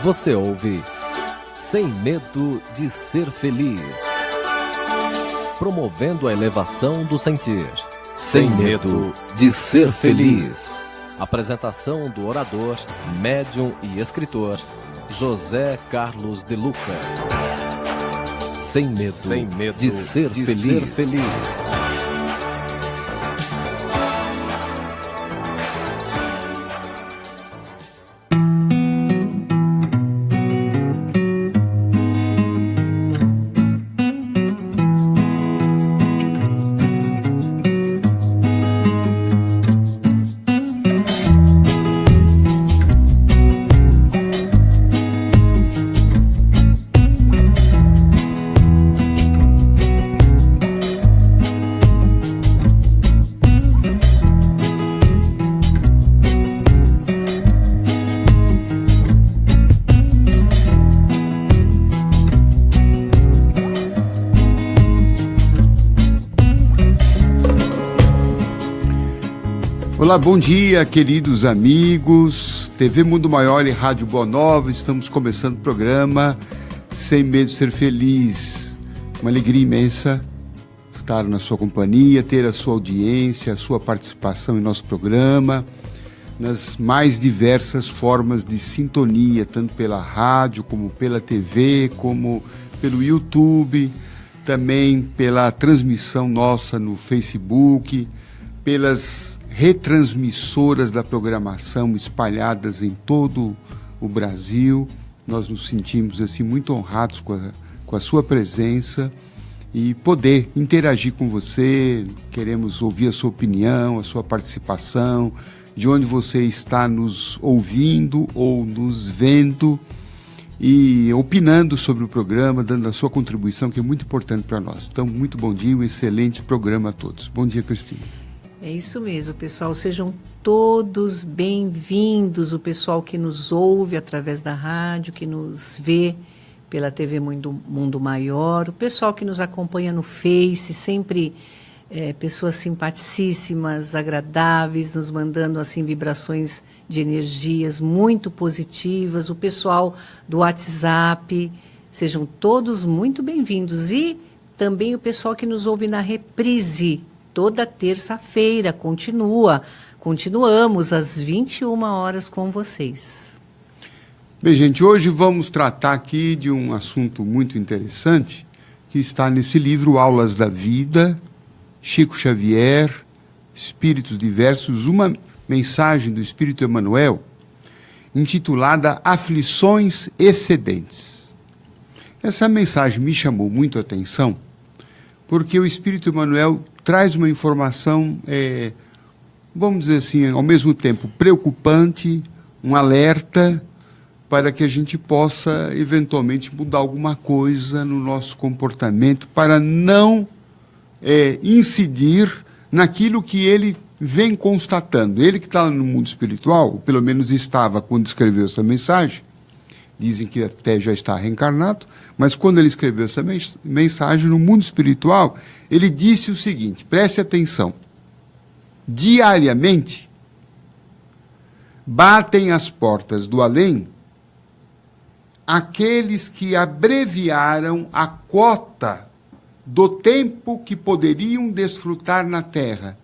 Você ouve Sem Medo de Ser Feliz, promovendo a elevação do sentir. Sem Medo de Ser Feliz. Apresentação do orador, médium e escritor José Carlos de Luca. Sem medo de ser feliz. Olá, bom dia, queridos amigos, TV Mundo Maior e Rádio Boa Nova. Estamos começando o programa Sem Medo de Ser Feliz. Uma alegria imensa estar na sua companhia, ter a sua audiência, a sua participação em nosso programa, nas mais diversas formas de sintonia, tanto pela rádio, como pela TV, como pelo YouTube, também pela transmissão nossa no Facebook, pelas retransmissoras da programação espalhadas em todo o Brasil. Nós nos sentimos assim muito honrados com a sua presença e poder interagir com você. Queremos ouvir a sua opinião, a sua participação, de onde você está nos ouvindo ou nos vendo e opinando sobre o programa, dando a sua contribuição, que é muito importante para nós. Então, muito bom dia, um excelente programa a todos. Bom dia, Cristina. É isso mesmo, pessoal. Sejam todos bem-vindos, o pessoal que nos ouve através da rádio, que nos vê pela TV Mundo Maior, o pessoal que nos acompanha no Face, sempre pessoas simpaticíssimas, agradáveis, nos mandando assim vibrações de energias muito positivas, o pessoal do WhatsApp, sejam todos muito bem-vindos. E também o pessoal que nos ouve na reprise, toda terça-feira, continuamos às 21 horas com vocês. Bem, gente, hoje vamos tratar aqui de um assunto muito interessante que está nesse livro Aulas da Vida, Chico Xavier, Espíritos Diversos, uma mensagem do Espírito Emmanuel, intitulada Aflições Excedentes. Essa mensagem me chamou muito a atenção, porque o Espírito Emmanuel traz uma informação, vamos dizer assim, ao mesmo tempo preocupante, um alerta para que a gente possa eventualmente mudar alguma coisa no nosso comportamento para não incidir naquilo que ele vem constatando. Ele que está no mundo espiritual, ou pelo menos estava quando escreveu essa mensagem, dizem que até já está reencarnado, mas quando ele escreveu essa mensagem no mundo espiritual, ele disse o seguinte, preste atenção: diariamente batem às portas do além aqueles que abreviaram a cota do tempo que poderiam desfrutar na Terra,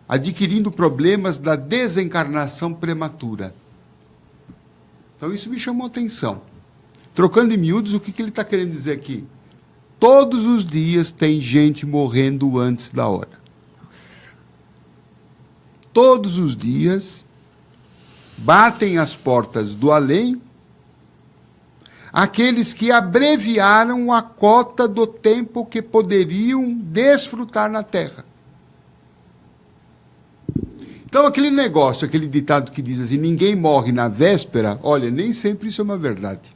adquirindo problemas da desencarnação prematura. Então isso me chamou a atenção. Trocando em miúdos, o que ele está querendo dizer aqui? Todos os dias tem gente morrendo antes da hora. Todos os dias batem as portas do além aqueles que abreviaram a cota do tempo que poderiam desfrutar na Terra. Então, aquele negócio, aquele ditado que diz assim, ninguém morre na véspera, olha, nem sempre isso é uma verdade.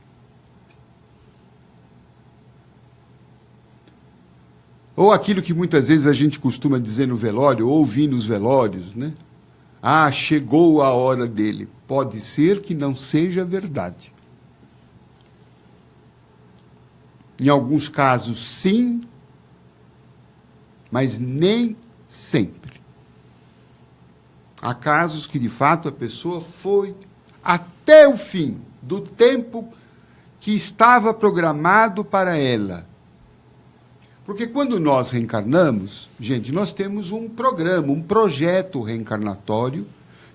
Ou aquilo que muitas vezes a gente costuma dizer no velório, ou ouvir nos velórios, né? Ah, chegou a hora dele. Pode ser que não seja verdade. Em alguns casos, sim, mas nem sempre. Há casos que, de fato, a pessoa foi até o fim, do tempo que estava programado para ela. Porque quando nós reencarnamos, gente, nós temos um programa, um projeto reencarnatório,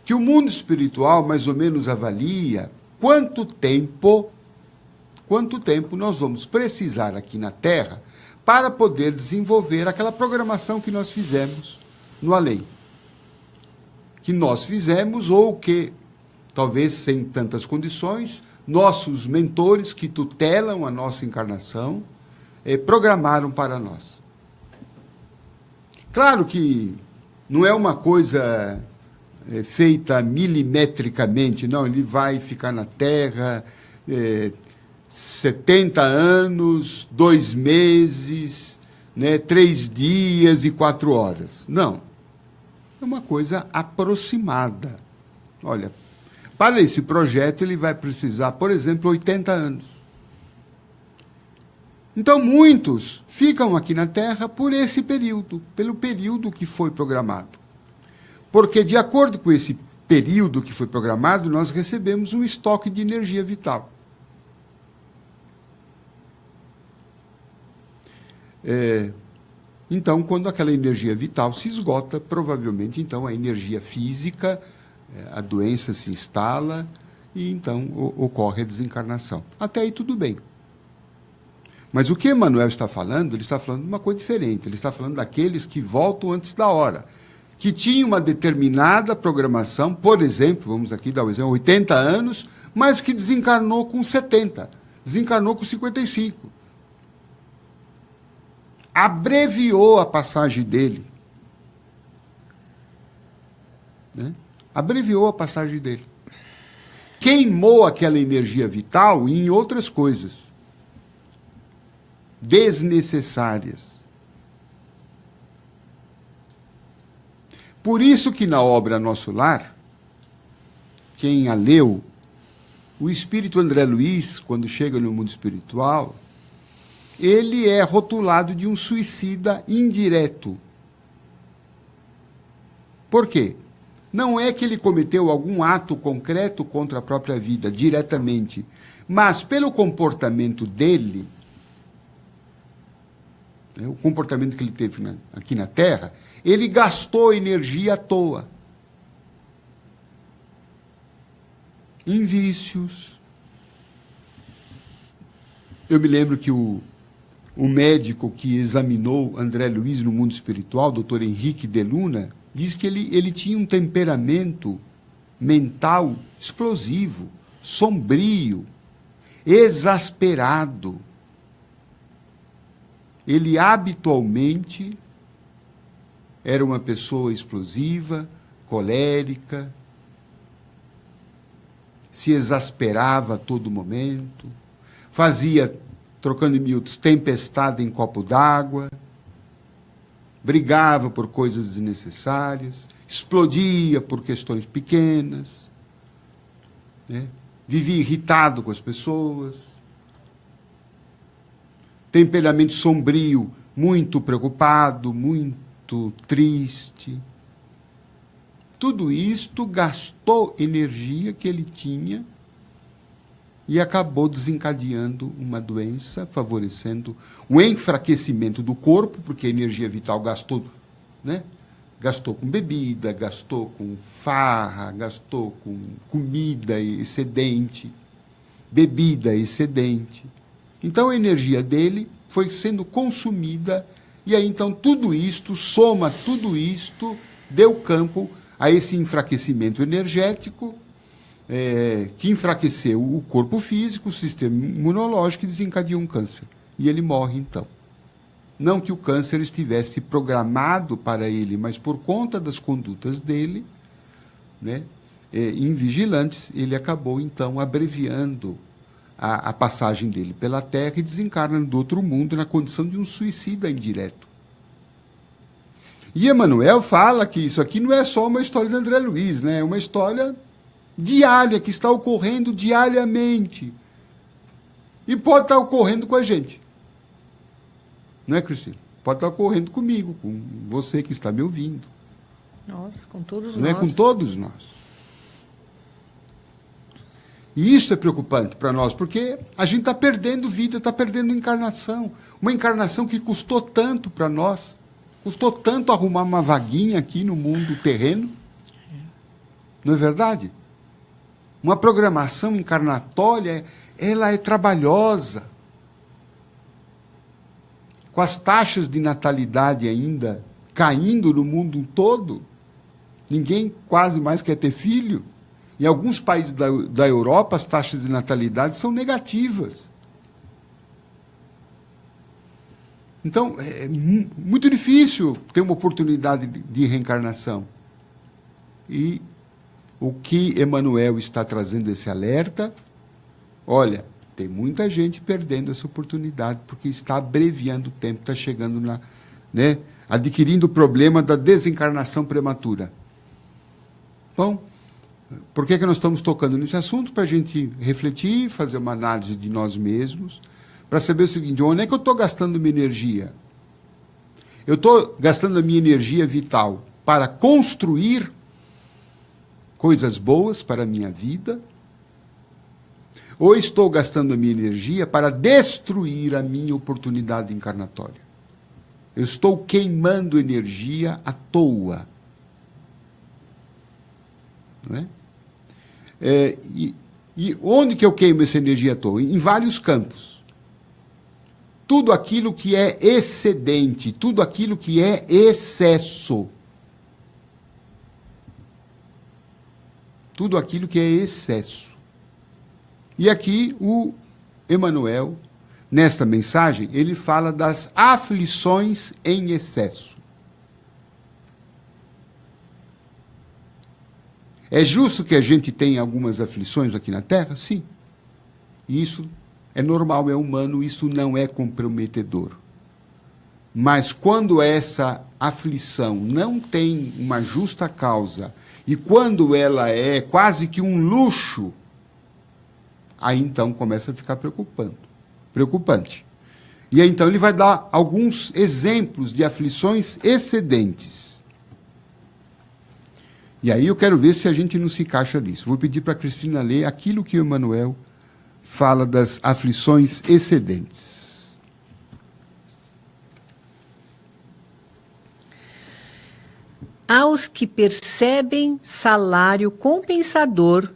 que o mundo espiritual mais ou menos avalia quanto tempo nós vamos precisar aqui na Terra para poder desenvolver aquela programação que nós fizemos no além. Que nós fizemos, ou que, talvez sem tantas condições, nossos mentores que tutelam a nossa encarnação, programaram para nós. Claro que não é uma coisa feita milimetricamente, não, ele vai ficar na Terra 70 anos, 2 meses, 3 dias e 4 horas. Não. É uma coisa aproximada. Olha, para esse projeto ele vai precisar, por exemplo, 80 anos. Então, muitos ficam aqui na Terra por esse período, pelo período que foi programado. Porque, de acordo com esse período que foi programado, nós recebemos um estoque de energia vital. Então, quando aquela energia vital se esgota, provavelmente, então, a energia física, a doença se instala e, então, ocorre a desencarnação. Até aí, tudo bem. Mas o que Emmanuel está falando, ele está falando de uma coisa diferente. Ele está falando daqueles que voltam antes da hora, que tinham uma determinada programação, por exemplo, vamos aqui dar o exemplo, 80 anos, mas que desencarnou com 70, desencarnou com 55. Abreviou a passagem dele. Abreviou a passagem dele. Queimou aquela energia vital em outras coisas desnecessárias. Por isso que na obra Nosso Lar, quem a leu, o espírito André Luiz, quando chega no mundo espiritual, ele é rotulado de um suicida indireto. Por quê? Não é que ele cometeu algum ato concreto contra a própria vida, diretamente, mas pelo comportamento dele, o comportamento que ele teve aqui na Terra, ele gastou energia à toa. Em vícios. Eu me lembro que o médico que examinou André Luiz no mundo espiritual, Dr. Henrique de Luna, diz que ele tinha um temperamento mental explosivo, sombrio, exasperado. Ele habitualmente era uma pessoa explosiva, colérica, se exasperava a todo momento, fazia, trocando em miúdos, tempestade em copo d'água, brigava por coisas desnecessárias, explodia por questões pequenas, vivia irritado com as pessoas, temperamento sombrio, muito preocupado, muito triste. Tudo isto gastou energia que ele tinha e acabou desencadeando uma doença, favorecendo um enfraquecimento do corpo, porque a energia vital gastou, gastou com bebida, gastou com farra, gastou com comida excedente, bebida excedente. Então a energia dele foi sendo consumida e aí então tudo isto, deu campo a esse enfraquecimento energético, que enfraqueceu o corpo físico, o sistema imunológico e desencadeou um câncer. E ele morre então. Não que o câncer estivesse programado para ele, mas por conta das condutas dele, invigilantes, ele acabou então abreviando a passagem dele pela Terra e desencarna do outro mundo na condição de um suicida indireto. E Emmanuel fala que isso aqui não é só uma história de André Luiz, é uma história diária, que está ocorrendo diariamente. E pode estar ocorrendo com a gente. Não é, Cristina? Pode estar ocorrendo comigo, com você que está me ouvindo. Nossa, com todos nós. Não é com todos nós. E isso é preocupante para nós, porque a gente está perdendo vida, está perdendo encarnação. Uma encarnação que custou tanto para nós. Custou tanto arrumar uma vaguinha aqui no mundo terreno. Não é verdade? Uma programação encarnatória, ela é trabalhosa. Com as taxas de natalidade ainda caindo no mundo todo, ninguém quase mais quer ter filho. Em alguns países da Europa, as taxas de natalidade são negativas. Então, é muito difícil ter uma oportunidade de reencarnação. E o que Emmanuel está trazendo esse alerta, olha, tem muita gente perdendo essa oportunidade, porque está abreviando o tempo, está chegando adquirindo o problema da desencarnação prematura. Bom, por que nós estamos tocando nesse assunto? Para a gente refletir, fazer uma análise de nós mesmos, para saber o seguinte: onde é que eu estou gastando minha energia? Eu estou gastando a minha energia vital para construir coisas boas para a minha vida? Ou estou gastando a minha energia para destruir a minha oportunidade encarnatória? Eu estou queimando energia à toa. Não é? E onde que eu queimo essa energia à toa? Em vários campos. Tudo aquilo que é excedente, tudo aquilo que é excesso. Tudo aquilo que é excesso. E aqui o Emmanuel, nesta mensagem, ele fala das aflições em excesso. É justo que a gente tenha algumas aflições aqui na Terra? Sim. Isso é normal, é humano, isso não é comprometedor. Mas quando essa aflição não tem uma justa causa, e quando ela é quase que um luxo, aí então começa a ficar preocupante. E aí então ele vai dar alguns exemplos de aflições excedentes. E aí eu quero ver se a gente não se encaixa nisso. Vou pedir para a Cristina ler aquilo que o Emmanuel fala das aflições excedentes. Aos que percebem salário compensador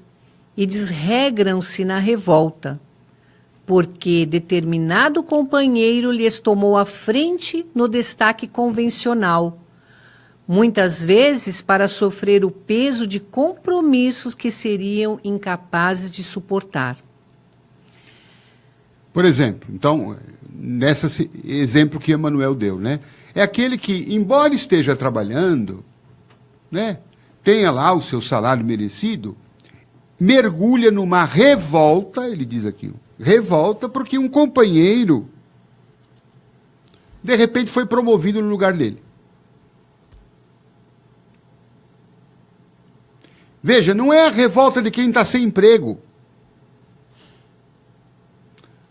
e desregram-se na revolta, porque determinado companheiro lhes tomou a frente no destaque convencional, muitas vezes para sofrer o peso de compromissos que seriam incapazes de suportar. Por exemplo, então, nesse exemplo que Emmanuel deu, é aquele que, embora esteja trabalhando, tenha lá o seu salário merecido, mergulha numa revolta, ele diz aqui, revolta porque um companheiro, de repente, foi promovido no lugar dele. Veja, não é a revolta de quem está sem emprego.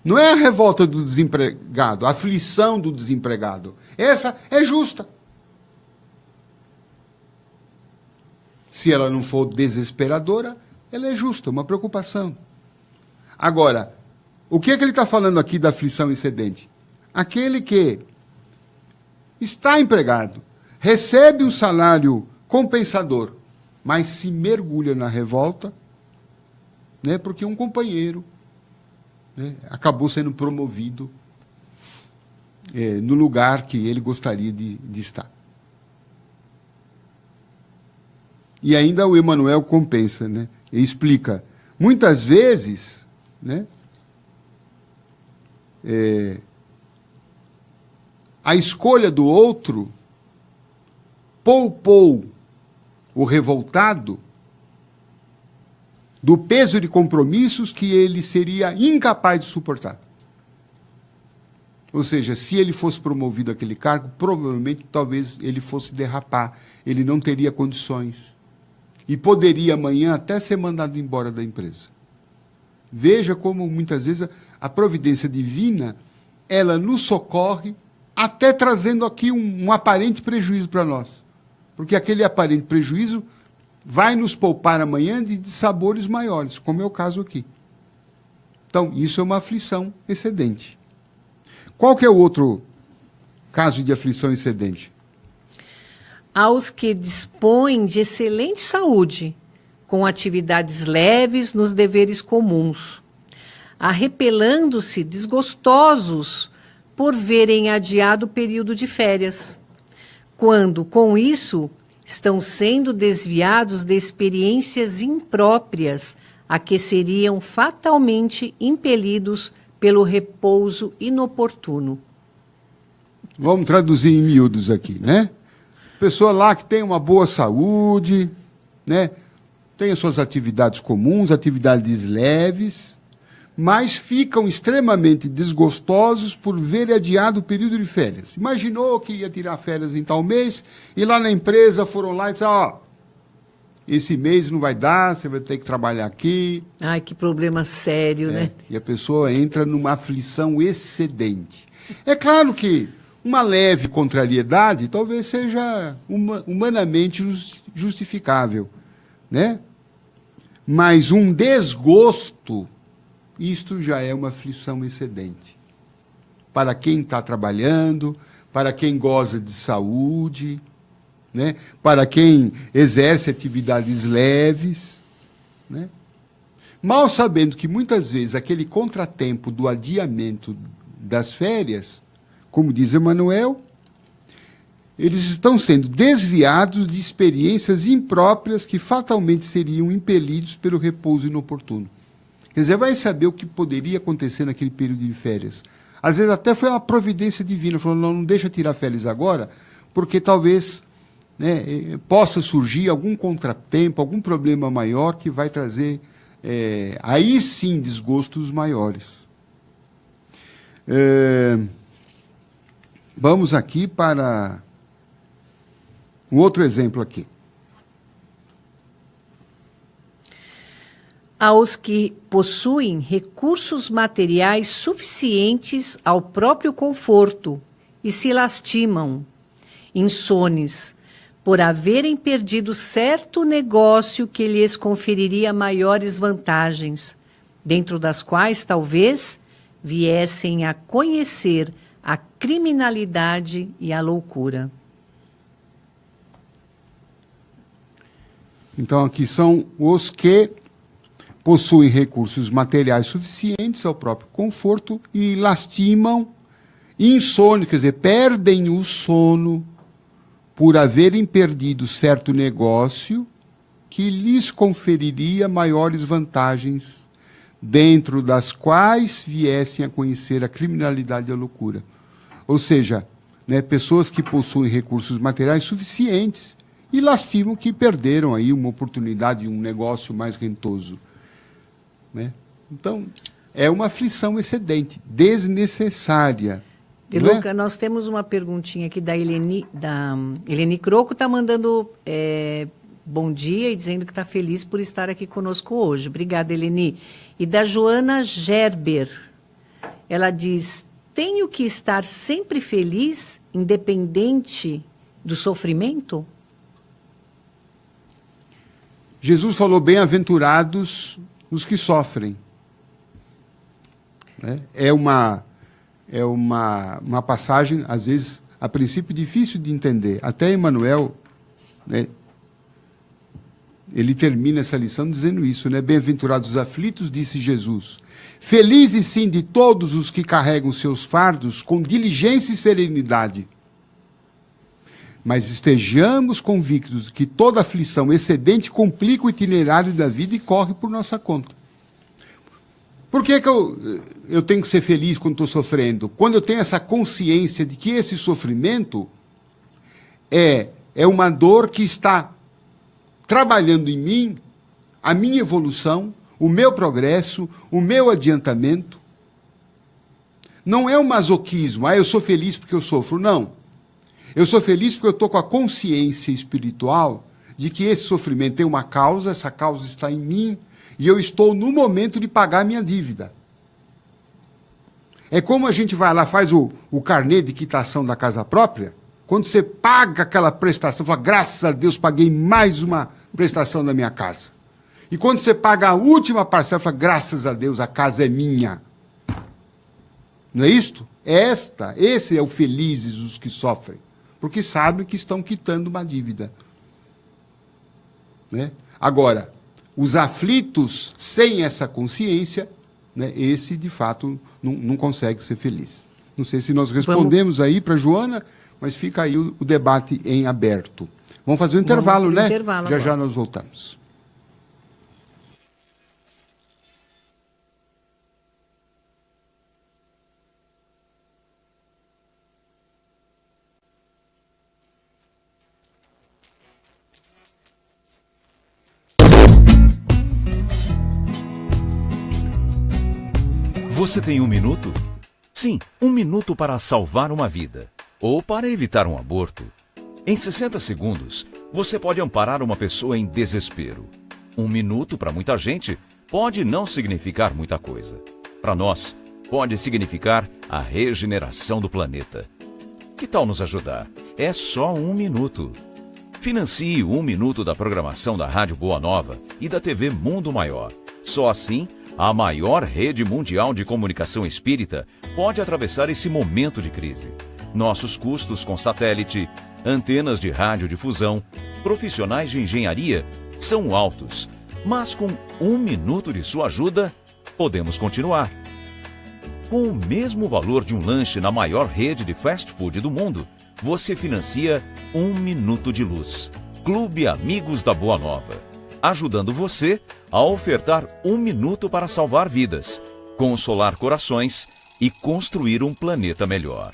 Não é a revolta do desempregado, a aflição do desempregado. Essa é justa. Se ela não for desesperadora, ela é justa, uma preocupação. Agora, o que é que ele está falando aqui da aflição excedente? Aquele que está empregado, recebe um salário compensador, mas se mergulha na revolta, porque um companheiro acabou sendo promovido no lugar que ele gostaria de estar. E ainda o Emmanuel compensa, e explica. Muitas vezes, a escolha do outro poupou o revoltado do peso de compromissos que ele seria incapaz de suportar. Ou seja, se ele fosse promovido àquele cargo, provavelmente, talvez ele fosse derrapar. Ele não teria condições. E poderia amanhã até ser mandado embora da empresa. Veja como, muitas vezes, a providência divina, ela nos socorre, até trazendo aqui um aparente prejuízo para nós. Porque aquele aparente prejuízo vai nos poupar amanhã de sabores maiores, como é o caso aqui. Então, isso é uma aflição excedente. Qual que é o outro caso de aflição excedente? Aos que dispõem de excelente saúde, com atividades leves nos deveres comuns, arrepelando-se desgostosos por verem adiado o período de férias, quando, com isso, estão sendo desviados de experiências impróprias a que seriam fatalmente impelidos pelo repouso inoportuno. Vamos traduzir em miúdos aqui, né? Pessoa lá que tem uma boa saúde, né? Tem as suas atividades comuns, atividades leves, mas ficam extremamente desgostosos por ver adiado o período de férias. Imaginou que ia tirar férias em tal mês, e lá na empresa foram lá e disseram, ó, esse mês não vai dar, você vai ter que trabalhar aqui. Ai, que problema sério, né? E a pessoa entra numa aflição excedente. É claro que uma leve contrariedade talvez seja humanamente justificável, né? Mas um desgosto, isto já é uma aflição excedente. Para quem está trabalhando, para quem goza de saúde, né? Para quem exerce atividades leves, né? Mal sabendo que muitas vezes aquele contratempo do adiamento das férias, como diz Emmanuel, eles estão sendo desviados de experiências impróprias que fatalmente seriam impelidos pelo repouso inoportuno. Quer dizer, vai saber o que poderia acontecer naquele período de férias. Às vezes até foi uma providência divina, falou, não deixa tirar férias agora, porque talvez, né, possa surgir algum contratempo, algum problema maior que vai trazer, aí sim, desgostos maiores. Vamos aqui para um outro exemplo aqui. Aos que possuem recursos materiais suficientes ao próprio conforto e se lastimam, insones, por haverem perdido certo negócio que lhes conferiria maiores vantagens, dentro das quais talvez viessem a conhecer a criminalidade e a loucura. Então, aqui são os que possuem recursos materiais suficientes ao próprio conforto e lastimam insônia, quer dizer, perdem o sono por haverem perdido certo negócio que lhes conferiria maiores vantagens, dentro das quais viessem a conhecer a criminalidade e a loucura. Ou seja, né, pessoas que possuem recursos materiais suficientes e lastimam que perderam aí uma oportunidade, um negócio mais rentoso, né? Então, é uma aflição excedente, desnecessária. De Luca, nós temos uma perguntinha aqui da Eleni Croco, está mandando bom dia e dizendo que está feliz por estar aqui conosco hoje. Obrigada, Eleni. E da Joana Gerber, ela diz, tenho que estar sempre feliz, independente do sofrimento? Jesus falou, bem-aventurados os que sofrem. É uma passagem, às vezes, a princípio, difícil de entender. Até Emmanuel, né, ele termina essa lição dizendo isso, né? Bem-aventurados os aflitos, disse Jesus. Felizes, sim, de todos os que carregam seus fardos com diligência e serenidade. Mas estejamos convictos que toda aflição excedente complica o itinerário da vida e corre por nossa conta. Por que eu tenho que ser feliz quando estou sofrendo? Quando eu tenho essa consciência de que esse sofrimento é uma dor que está trabalhando em mim a minha evolução, o meu progresso, o meu adiantamento. Não é um masoquismo, eu sou feliz porque eu sofro, não. Eu sou feliz porque eu estou com a consciência espiritual de que esse sofrimento tem uma causa, essa causa está em mim, e eu estou no momento de pagar a minha dívida. É como a gente vai lá, faz o carnê de quitação da casa própria, quando você paga aquela prestação, fala, graças a Deus, paguei mais uma prestação da minha casa. E quando você paga a última parcela, fala, graças a Deus, a casa é minha. Não é isto? Esse é o felizes os que sofrem, porque sabem que estão quitando uma dívida. Né? Agora, os aflitos, sem essa consciência, né, esse, de fato, não consegue ser feliz. Não sei se nós respondemos aí para a Joana, mas fica aí o debate em aberto. Vamos fazer um intervalo, né? Intervalo já agora. já nós voltamos. Você tem 1 minuto? Sim, 1 minuto para salvar uma vida ou para evitar um aborto. Em 60 segundos, você pode amparar uma pessoa em desespero. 1 minuto para muita gente pode não significar muita coisa. Para nós, pode significar a regeneração do planeta. Que tal nos ajudar? É só 1 minuto. Financie 1 minuto da programação da Rádio Boa Nova e da TV Mundo Maior. Só assim, a maior rede mundial de comunicação espírita pode atravessar esse momento de crise. Nossos custos com satélite, antenas de radiodifusão, profissionais de engenharia são altos, mas com 1 minuto de sua ajuda, podemos continuar. Com o mesmo valor de um lanche na maior rede de fast food do mundo, você financia 1 minuto de luz. Clube Amigos da Boa Nova, ajudando você a ofertar 1 minuto para salvar vidas, consolar corações e construir um planeta melhor.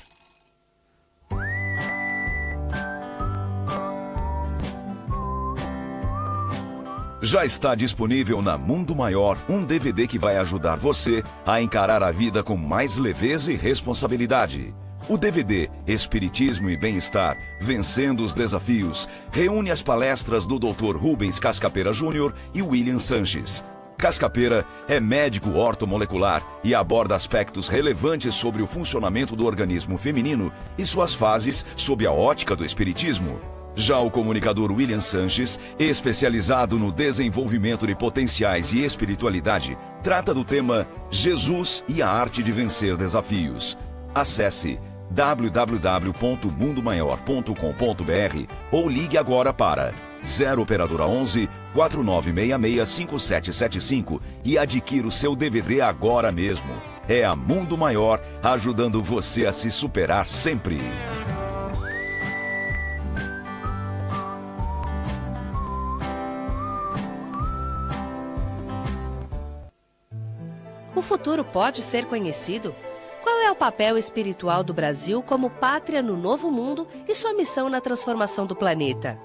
Já está disponível na Mundo Maior um DVD que vai ajudar você a encarar a vida com mais leveza e responsabilidade. O DVD Espiritismo e Bem-Estar, Vencendo os Desafios, reúne as palestras do Dr. Rubens Cascapera Júnior e William Sanches. Cascapera é médico ortomolecular e aborda aspectos relevantes sobre o funcionamento do organismo feminino e suas fases sob a ótica do espiritismo. Já o comunicador William Sanches, especializado no desenvolvimento de potenciais e espiritualidade, trata do tema Jesus e a Arte de Vencer Desafios. Acesse www.mundomaior.com.br ou ligue agora para 0 operadora 11 4966 5775 e adquira o seu DVD agora mesmo. É a Mundo Maior ajudando você a se superar sempre. O futuro pode ser conhecido? Qual é o papel espiritual do Brasil como pátria no novo mundo e sua missão na transformação do planeta?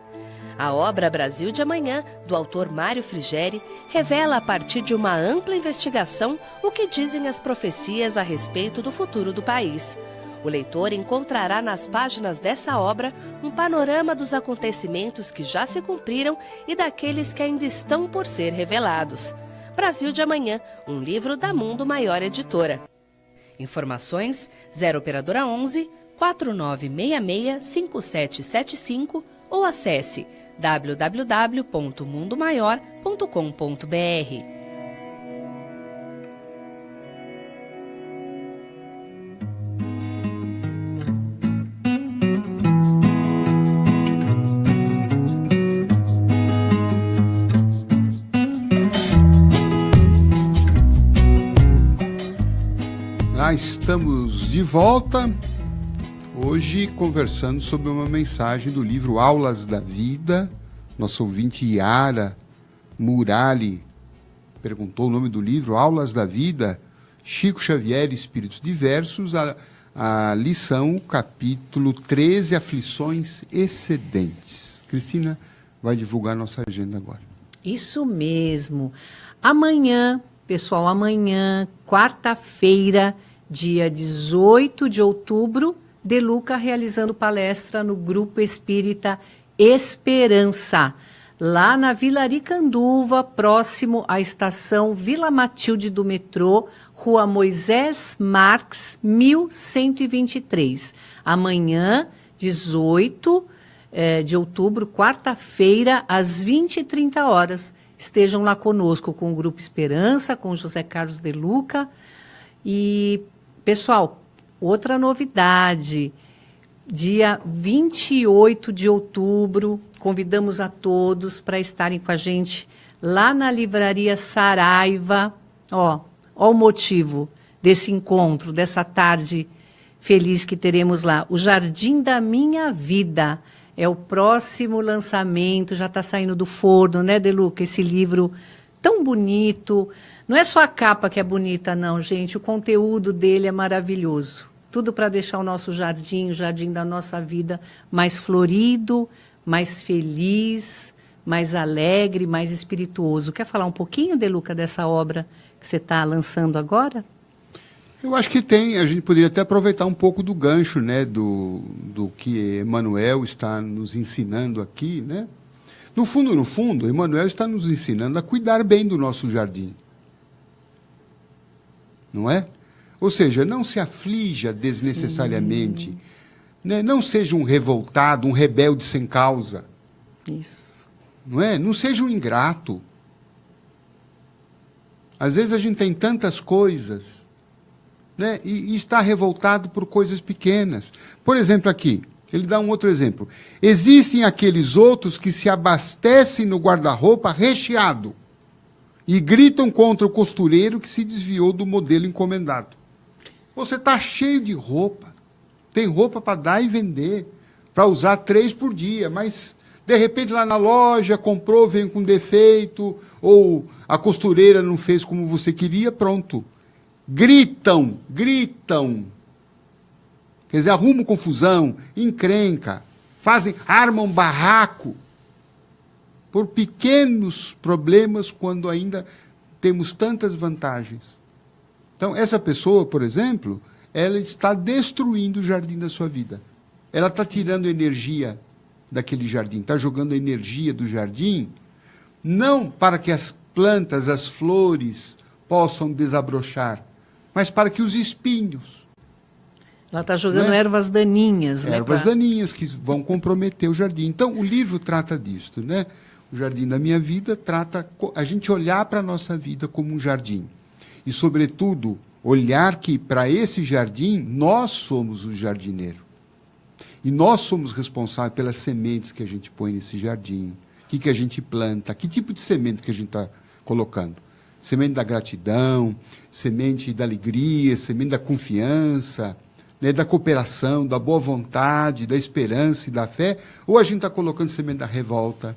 A obra Brasil de Amanhã, do autor Mário Frigeri, revela a partir de uma ampla investigação o que dizem as profecias a respeito do futuro do país. O leitor encontrará nas páginas dessa obra um panorama dos acontecimentos que já se cumpriram e daqueles que ainda estão por ser revelados. Brasil de Amanhã, um livro da Mundo Maior Editora. Informações 0 operadora 11 4966 5775 ou acesse www.mundomaior.com.br. Estamos de volta, hoje conversando sobre uma mensagem do livro Aulas da Vida. Nosso ouvinte Yara Murali perguntou o nome do livro, Aulas da Vida, Chico Xavier e Espíritos Diversos, a lição, capítulo 13, Aflições Excedentes. Cristina vai divulgar nossa agenda agora. Isso mesmo. Amanhã, pessoal, quarta-feira, dia 18 de outubro, De Luca realizando palestra no Grupo Espírita Esperança, lá na Vila Aricanduva, próximo à estação Vila Matilde do metrô, Rua Moisés Marques, 1123. Amanhã, 18 de outubro, quarta-feira, às 20h30. estejam lá conosco, com o Grupo Esperança, com o José Carlos De Luca. E, pessoal, outra novidade, dia 28 de outubro, convidamos a todos para estarem com a gente lá na Livraria Saraiva. Ó o motivo desse encontro, dessa tarde feliz que teremos lá. O Jardim da Minha Vida é o próximo lançamento, já está saindo do forno, né, De Luca? Esse livro tão bonito. Não é só a capa que é bonita, não, gente. O conteúdo dele é maravilhoso. Tudo para deixar o nosso jardim, o jardim da nossa vida, mais florido, mais feliz, mais alegre, mais espirituoso. Quer falar um pouquinho, De Luca, dessa obra que você está lançando agora? Eu acho que a gente poderia até aproveitar um pouco do gancho, né, do que Emmanuel está nos ensinando aqui, né? No fundo, Emmanuel está nos ensinando a cuidar bem do nosso jardim. Não é? Ou seja, não se aflija desnecessariamente, né? Não seja um revoltado, um rebelde sem causa. Isso. Não é? Não seja um ingrato. Às vezes a gente tem tantas coisas, né? E está revoltado por coisas pequenas. Por exemplo, aqui, ele dá um outro exemplo. Existem aqueles outros que se abastecem no guarda-roupa recheado e gritam contra o costureiro que se desviou do modelo encomendado. Você está cheio de roupa, tem roupa para dar e vender, para usar 3 por dia, mas de repente lá na loja comprou, veio com defeito, ou a costureira não fez como você queria, pronto. Gritam. Quer dizer, arrumam confusão, encrenca, armam barraco por pequenos problemas quando ainda temos tantas vantagens. Então, essa pessoa, por exemplo, ela está destruindo o jardim da sua vida. Ela está tirando energia daquele jardim, está jogando a energia do jardim, não para que as plantas, as flores possam desabrochar, mas para que os espinhos... Ela está jogando ervas daninhas, né? Ervas daninhas que vão comprometer o jardim. Então, o livro trata disso, né? O Jardim da Minha Vida trata a gente olhar para a nossa vida como um jardim. E, sobretudo, olhar que para esse jardim nós somos o jardineiro. E nós somos responsáveis pelas sementes que a gente põe nesse jardim. O que a gente planta, que tipo de semente que a gente está colocando. Semente da gratidão, semente da alegria, semente da confiança, né, da cooperação, da boa vontade, da esperança e da fé, ou a gente está colocando semente da revolta,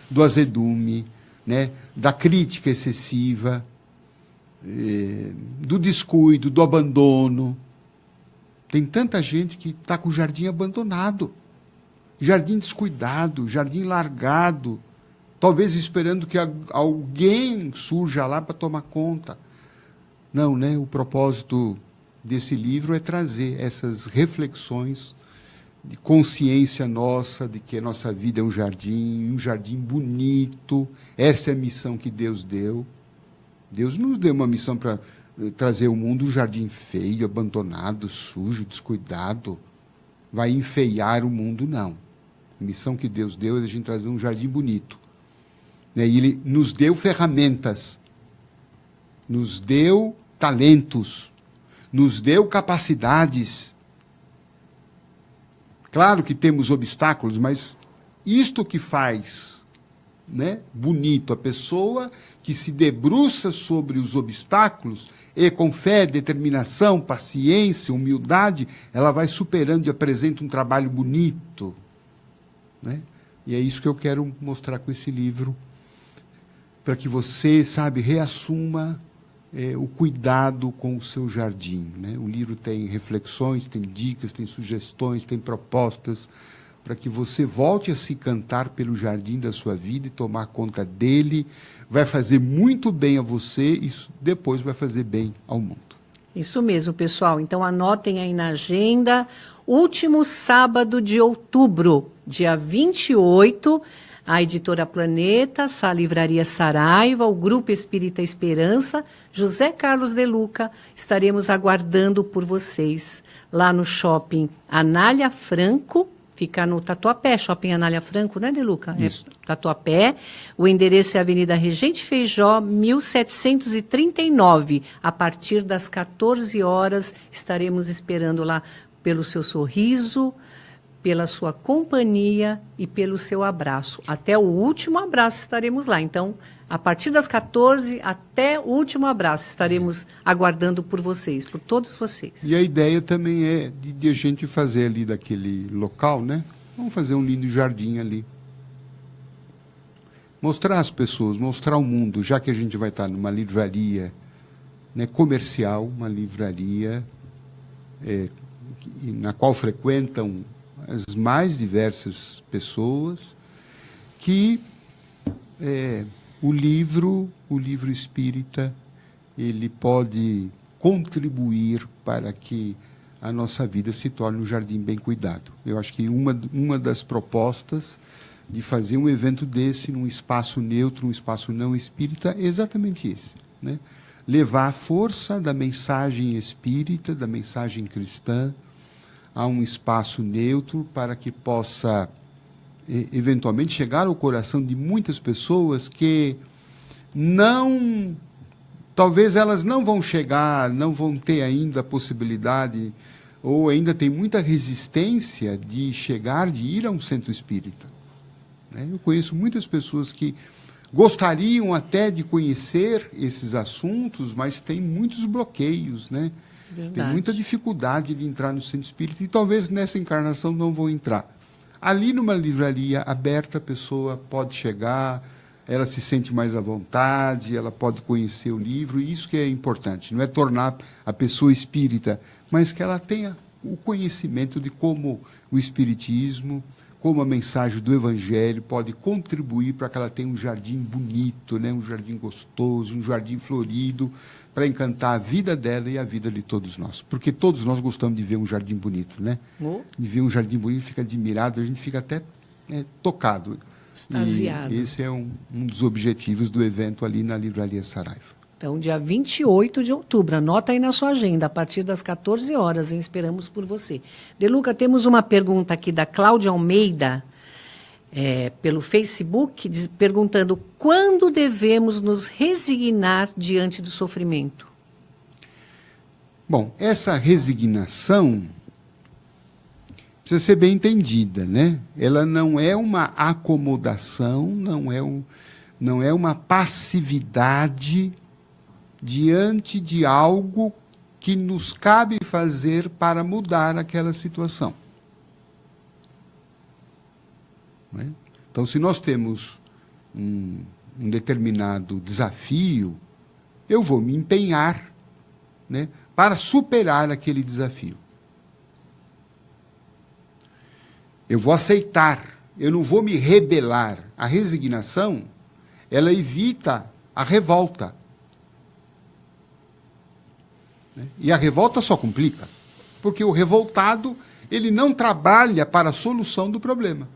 do azedume, né, da crítica excessiva, do descuido, do abandono. Tem tanta gente que está com o jardim abandonado, jardim descuidado, jardim largado, talvez esperando que alguém surja lá para tomar conta. Não, né? O propósito desse livro é trazer essas reflexões de consciência nossa, de que a nossa vida é um jardim bonito. Essa é a missão que Deus deu. Deus nos deu uma missão para trazer ao mundo um jardim feio, abandonado, sujo, descuidado. Vai enfeiar o mundo, não. A missão que Deus deu é a gente trazer um jardim bonito. E Ele nos deu ferramentas, nos deu talentos, nos deu capacidades. Claro que temos obstáculos, mas isto que faz, né, bonito a pessoa que se debruça sobre os obstáculos e com fé, determinação, paciência, humildade, ela vai superando e apresenta um trabalho bonito, né? E é isso que eu quero mostrar com esse livro, para que você, reassuma o cuidado com o seu jardim, né? O livro tem reflexões, tem dicas, tem sugestões, tem propostas, para que você volte a se cantar pelo jardim da sua vida e tomar conta dele. Vai fazer muito bem a você e depois vai fazer bem ao mundo. Isso mesmo, pessoal. Então, anotem aí na agenda. Último sábado de outubro, dia 28, a Editora Planeta, a Livraria Saraiva, o Grupo Espírita Esperança, José Carlos De Luca, estaremos aguardando por vocês lá no shopping Anália Franco, Fica no Tatuapé, Shopping Anália Franco, né, Deluca? Isso. É Tatuapé. O endereço é Avenida Regente Feijó, 1739. A partir das 14 horas, estaremos esperando lá pelo seu sorriso, pela sua companhia e pelo seu abraço. Até o último abraço estaremos lá. Então, a partir das 14 até o último abraço, estaremos aguardando por vocês, por todos vocês. E a ideia também é de a gente fazer ali daquele local, né? Vamos fazer um lindo jardim ali. Mostrar às pessoas, mostrar ao mundo, já que a gente vai estar numa livraria, né, comercial, uma livraria na qual frequentam as mais diversas pessoas, que o livro espírita, ele pode contribuir para que a nossa vida se torne um jardim bem cuidado. Eu acho que uma das propostas de fazer um evento desse num espaço neutro, um espaço não espírita, é exatamente esse, né? Levar a força da mensagem espírita, da mensagem cristã, a um espaço neutro para que possa eventualmente chegar ao coração de muitas pessoas que talvez elas não vão chegar, não vão ter ainda a possibilidade, ou ainda tem muita resistência de chegar, de ir a um centro espírita, né? Eu conheço muitas pessoas que gostariam até de conhecer esses assuntos, mas tem muitos bloqueios, né? Verdade. Tem muita dificuldade de entrar no centro espírita e talvez nessa encarnação não vão entrar. Ali numa livraria aberta, a pessoa pode chegar, ela se sente mais à vontade, ela pode conhecer o livro, e isso que é importante. Não é tornar a pessoa espírita, mas que ela tenha o conhecimento de como o espiritismo, como a mensagem do Evangelho pode contribuir para que ela tenha um jardim bonito, né? Um jardim gostoso, um jardim florido, para encantar a vida dela e a vida de todos nós. Porque todos nós gostamos de ver um jardim bonito, né? De ver um jardim bonito, fica admirado, a gente fica até tocado. Extasiado. E esse é um dos objetivos do evento ali na Livraria Saraiva. Então, dia 28 de outubro, anota aí na sua agenda, a partir das 14 horas, hein? Esperamos por você. Deluca, temos uma pergunta aqui da Cláudia Almeida, pelo Facebook, perguntando: quando devemos nos resignar diante do sofrimento? Bom, essa resignação precisa ser bem entendida, né? Ela não é uma acomodação, não é uma passividade diante de algo que nos cabe fazer para mudar aquela situação. Né? Então, se nós temos um determinado desafio, eu vou me empenhar, né, para superar aquele desafio. Eu vou aceitar, eu não vou me rebelar. A resignação, ela evita a revolta. E a revolta só complica, porque o revoltado, ele não trabalha para a solução do problema.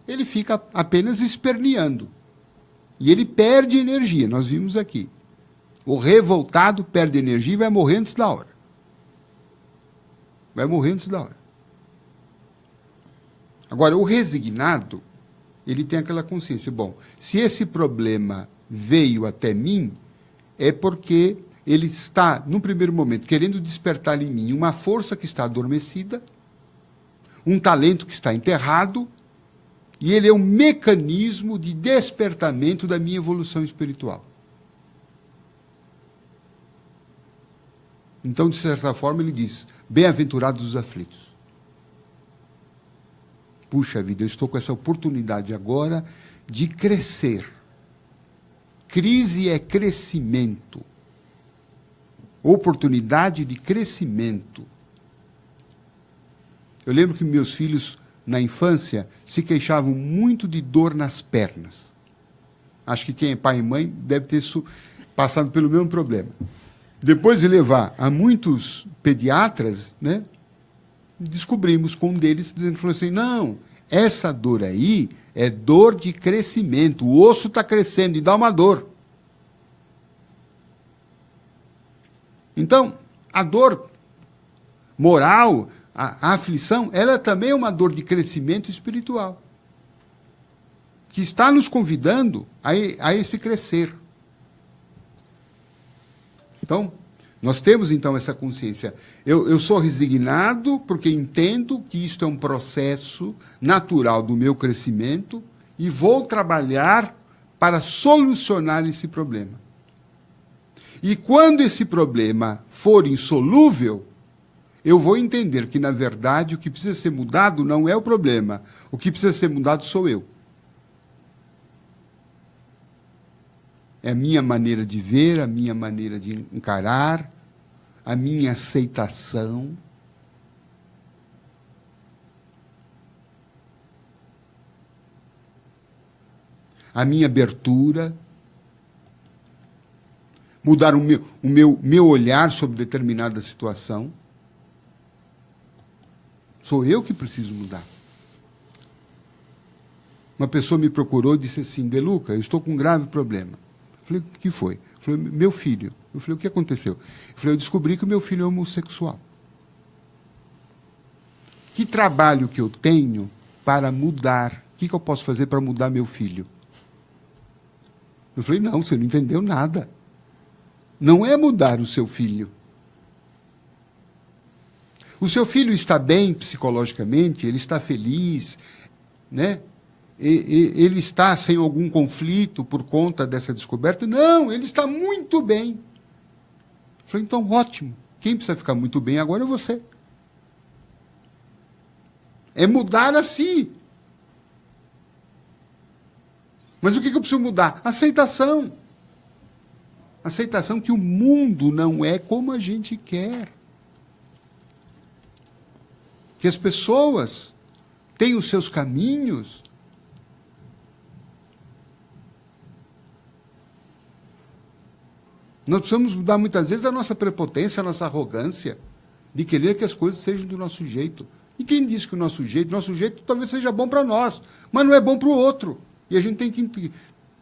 Ele fica apenas esperneando. E ele perde energia, nós vimos aqui. O revoltado perde energia e vai morrer antes da hora. Vai morrer antes da hora. Agora, o resignado, ele tem aquela consciência: bom, se esse problema veio até mim, é porque ele está, num primeiro momento, querendo despertar em mim uma força que está adormecida, um talento que está enterrado, e ele é um mecanismo de despertamento da minha evolução espiritual. Então, de certa forma, ele diz: bem-aventurados os aflitos. Puxa vida, eu estou com essa oportunidade agora de crescer. Crise é crescimento. Oportunidade de crescimento. Eu lembro que meus filhos, na infância, se queixavam muito de dor nas pernas. Acho que quem é pai e mãe deve ter passado pelo mesmo problema. Depois de levar a muitos pediatras, né, descobrimos com um deles dizendo assim: não, essa dor aí é dor de crescimento, o osso está crescendo e dá uma dor. Então, a dor moral, a aflição, ela também é uma dor de crescimento espiritual, que está nos convidando a esse crescer. Então, nós temos, então, essa consciência. Eu sou resignado porque entendo que isto é um processo natural do meu crescimento e vou trabalhar para solucionar esse problema. E quando esse problema for insolúvel, eu vou entender que, na verdade, o que precisa ser mudado não é o problema. O que precisa ser mudado sou eu. É a minha maneira de ver, a minha maneira de encarar, a minha aceitação. A minha abertura. Mudar o meu olhar sobre determinada situação. Sou eu que preciso mudar. Uma pessoa me procurou e disse assim: De Luca, eu estou com um grave problema. Eu falei: o que foi? Eu falei: meu filho. Eu falei: o que aconteceu? Eu falei: eu descobri que o meu filho é homossexual. Que trabalho que eu tenho para mudar? O que eu posso fazer para mudar meu filho? Eu falei: não, você não entendeu nada. Não é mudar o seu filho. O seu filho está bem psicologicamente, ele está feliz, né? Ele está sem algum conflito por conta dessa descoberta? Não, ele está muito bem. Eu falei: então, ótimo. Quem precisa ficar muito bem agora é você. É mudar a si. Mas o que eu preciso mudar? Aceitação. Aceitação que o mundo não é como a gente quer. Que as pessoas têm os seus caminhos. Nós precisamos mudar muitas vezes a nossa prepotência, a nossa arrogância, de querer que as coisas sejam do nosso jeito. E quem disse que o nosso jeito talvez seja bom para nós, mas não é bom para o outro. E a gente tem que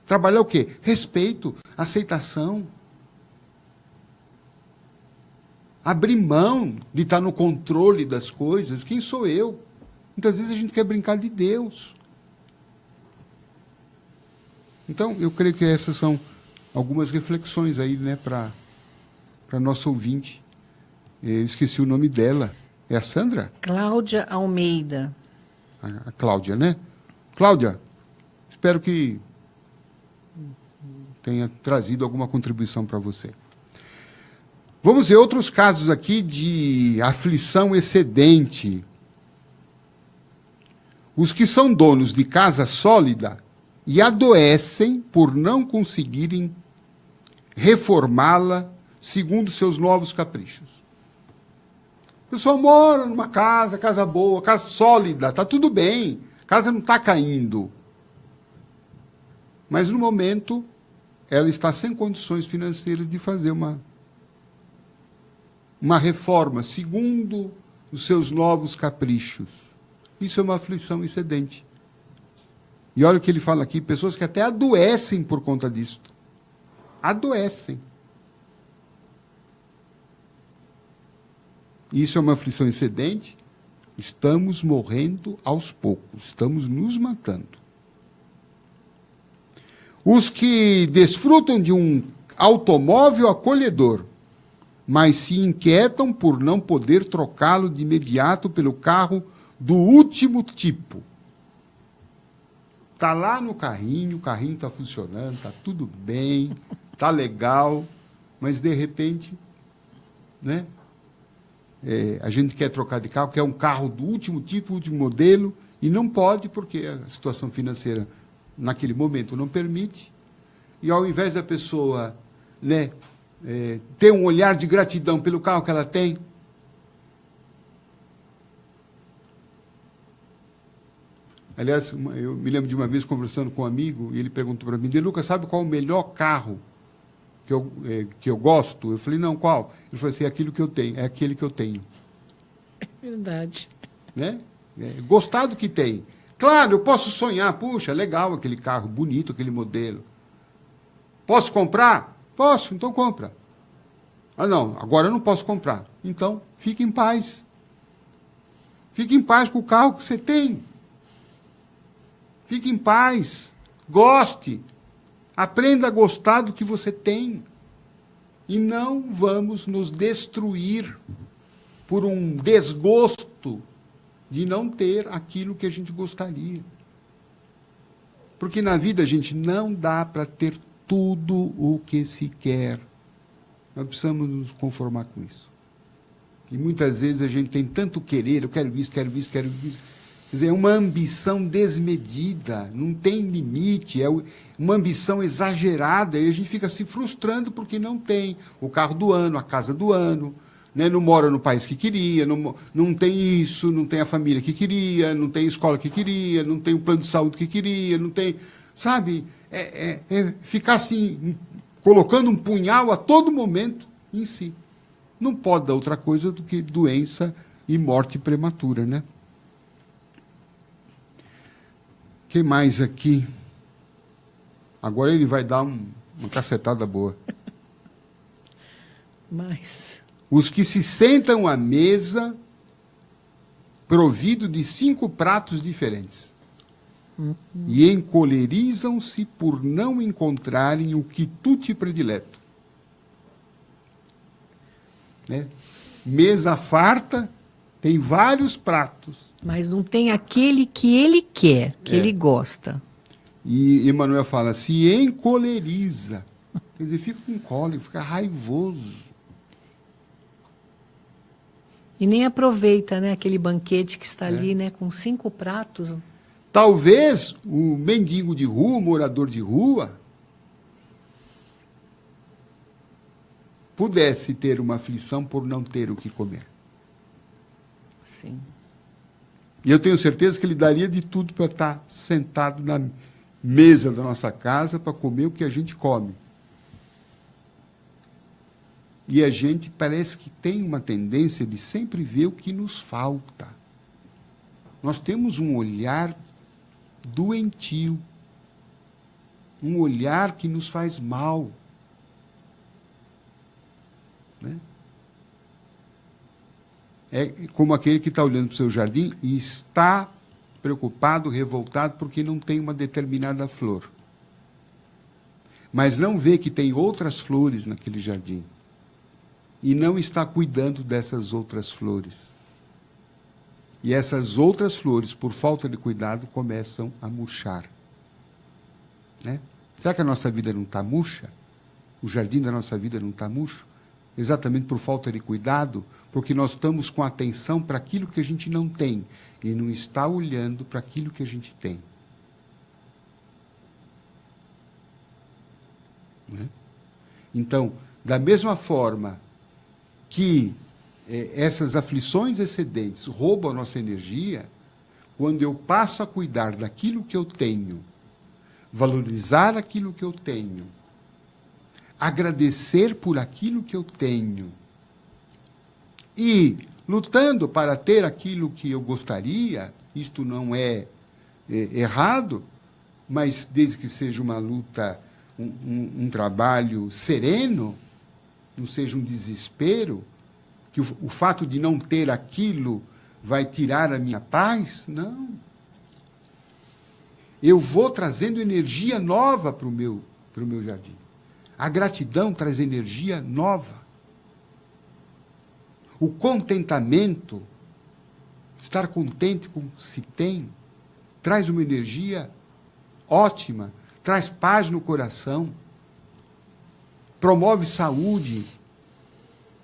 trabalhar o quê? Respeito, aceitação. Abrir mão de estar no controle das coisas. Quem sou eu? Muitas vezes a gente quer brincar de Deus. Então, eu creio que essas são algumas reflexões aí, né, para nosso ouvinte. Eu esqueci o nome dela. É a Sandra? Cláudia Almeida. A Cláudia, né? Cláudia, espero que tenha trazido alguma contribuição para você. Vamos ver outros casos aqui de aflição excedente. Os que são donos de casa sólida e adoecem por não conseguirem reformá-la segundo seus novos caprichos. O pessoal mora numa casa boa, casa sólida, está tudo bem, a casa não está caindo. Mas, no momento, ela está sem condições financeiras de fazer uma reforma segundo os seus novos caprichos. Isso é uma aflição excedente. E olha o que ele fala aqui, pessoas que até adoecem por conta disso. Adoecem. Isso é uma aflição excedente. Estamos morrendo aos poucos, estamos nos matando. Os que desfrutam de um automóvel acolhedor, mas se inquietam por não poder trocá-lo de imediato pelo carro do último tipo. Está lá no carrinho, o carrinho está funcionando, está tudo bem, está legal, mas, de repente, né, a gente quer trocar de carro, quer um carro do último tipo, último modelo, e não pode, porque a situação financeira, naquele momento, não permite. E, ao invés da pessoa, né, ter um olhar de gratidão pelo carro que ela tem, aliás, eu me lembro de uma vez conversando com um amigo, e ele perguntou para mim: De Luca, sabe qual é o melhor carro que eu gosto? Eu falei: não, qual? Ele falou assim: é aquilo que eu tenho, é aquele que eu tenho. É verdade. Né? Gostar do que tem. Claro, eu posso sonhar, puxa, legal aquele carro, bonito aquele modelo. Posso comprar? Posso, então compra. Ah, não, agora eu não posso comprar. Então, fique em paz. Fique em paz com o carro que você tem. Fique em paz. Goste. Aprenda a gostar do que você tem. E não vamos nos destruir por um desgosto de não ter aquilo que a gente gostaria. Porque na vida, gente, não dá para ter tudo o que se quer. Nós precisamos nos conformar com isso. E muitas vezes a gente tem tanto querer, eu quero isso, quero isso, quero isso. Quer dizer, é uma ambição desmedida, não tem limite, é uma ambição exagerada, e a gente fica se frustrando porque não tem o carro do ano, a casa do ano, né? Não mora no país que queria, não tem isso, não tem a família que queria, não tem a escola que queria, não tem o plano de saúde que queria, não tem... Sabe? Ficar assim, colocando um punhal a todo momento em si. Não pode dar outra coisa do que doença e morte prematura, né? O que mais aqui? Agora ele vai dar uma cacetada boa. Mas... Os que se sentam à mesa provido de 5 pratos diferentes. E encolerizam-se por não encontrarem o quitute predileto. Né? Mesa farta, tem vários pratos. Mas não tem aquele que ele quer, que ele gosta. E Emmanuel fala, se encoleriza. Quer dizer, fica com cólica, fica raivoso. E nem aproveita, né, aquele banquete que está ali, né, com 5 pratos. Talvez o mendigo de rua, o morador de rua, pudesse ter uma aflição por não ter o que comer. Sim. E eu tenho certeza que ele daria de tudo para estar sentado na mesa da nossa casa para comer o que a gente come. E a gente parece que tem uma tendência de sempre ver o que nos falta. Nós temos um olhar doentio, um olhar que nos faz mal. Né? É como aquele que está olhando para o seu jardim e está preocupado, revoltado, porque não tem uma determinada flor. Mas não vê que tem outras flores naquele jardim. E não está cuidando dessas outras flores. E essas outras flores, por falta de cuidado, começam a murchar. Né? Será que a nossa vida não está murcha? O jardim da nossa vida não está murcho? Exatamente por falta de cuidado, porque nós estamos com atenção para aquilo que a gente não tem e não está olhando para aquilo que a gente tem. Né? Então, da mesma forma que essas aflições excedentes roubam a nossa energia, quando eu passo a cuidar daquilo que eu tenho, valorizar aquilo que eu tenho, agradecer por aquilo que eu tenho e lutando para ter aquilo que eu gostaria, isto não é errado, mas desde que seja uma luta, um trabalho sereno, não seja um desespero, que o fato de não ter aquilo vai tirar a minha paz? Não. Eu vou trazendo energia nova para o meu jardim. A gratidão traz energia nova. O contentamento, estar contente com o que se tem, traz uma energia ótima, traz paz no coração, promove saúde,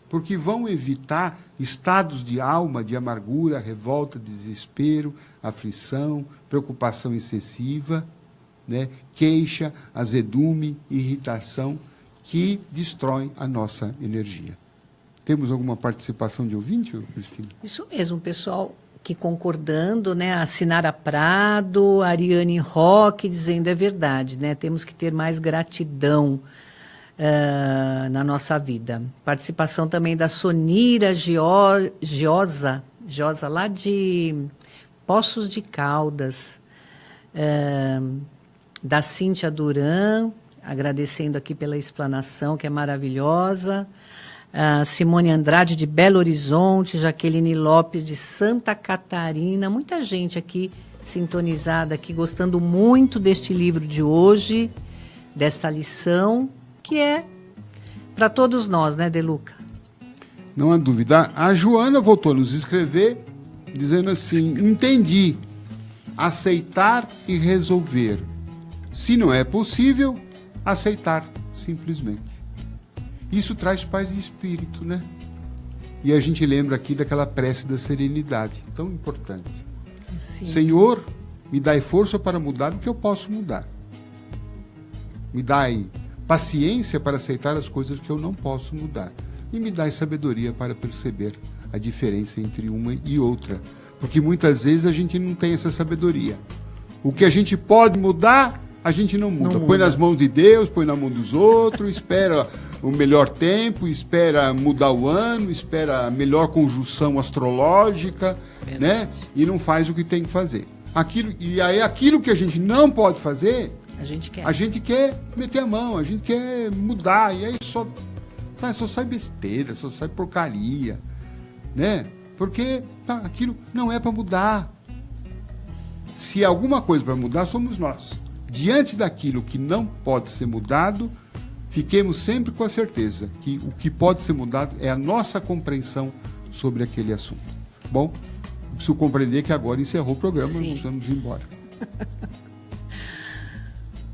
porque vão evitar estados de alma, de amargura, revolta, desespero, aflição, preocupação excessiva, né? Queixa, azedume, irritação, que destroem a nossa energia. Temos alguma participação de ouvinte, Cristina? Isso mesmo, pessoal que concordando, né? A Sinara Prado, a Ariane Roque dizendo é verdade, né? Temos que ter mais gratidão na nossa vida. Participação também da Sonira Giosa, lá de Poços de Caldas, da Cíntia Duran, agradecendo aqui pela explanação, que é maravilhosa. a Simone Andrade de Belo Horizonte, Jaqueline Lopes de Santa Catarina, muita gente aqui sintonizada, aqui gostando muito deste livro de hoje, desta lição, que é para todos nós, né, De Luca? Não há dúvida. A Joana voltou a nos escrever dizendo assim: entendi, aceitar e resolver. Se não é possível, aceitar simplesmente. Isso traz paz de espírito, né? E a gente lembra aqui daquela prece da serenidade, tão importante. Sim. Senhor, me dai força para mudar o que eu posso mudar. Me dai paciência para aceitar as coisas que eu não posso mudar. E me dai sabedoria para perceber a diferença entre uma e outra. Porque muitas vezes a gente não tem essa sabedoria. O que a gente pode mudar, a gente não muda. Põe nas mãos de Deus, põe na mão dos outros, espera o melhor tempo, espera mudar o ano, espera a melhor conjunção astrológica, né? E não faz o que tem que fazer. Aquilo que a gente não pode fazer, a gente quer meter a mão, a gente quer mudar, e aí só sai besteira, só sai porcaria, né? Porque aquilo não é para mudar. Se alguma coisa para mudar, somos nós. Diante daquilo que não pode ser mudado, fiquemos sempre com a certeza que o que pode ser mudado é a nossa compreensão sobre aquele assunto. Bom, preciso compreender que agora encerrou o programa, Sim. Vamos embora.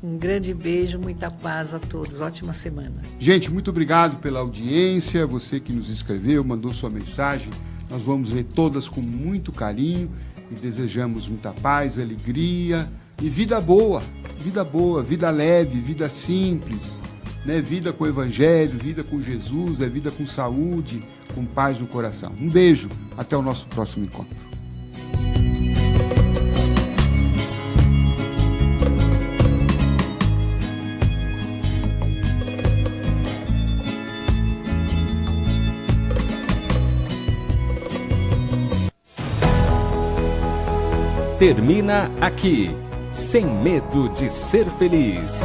Um grande beijo, muita paz a todos. Ótima semana. Gente, muito obrigado pela audiência, você que nos escreveu, mandou sua mensagem. Nós vamos ler todas com muito carinho e desejamos muita paz, alegria e vida boa, vida leve, vida simples, né? Vida com o Evangelho, vida com Jesus, vida com saúde, com paz no coração. Um beijo, até o nosso próximo encontro. Termina aqui, Sem Medo de Ser Feliz.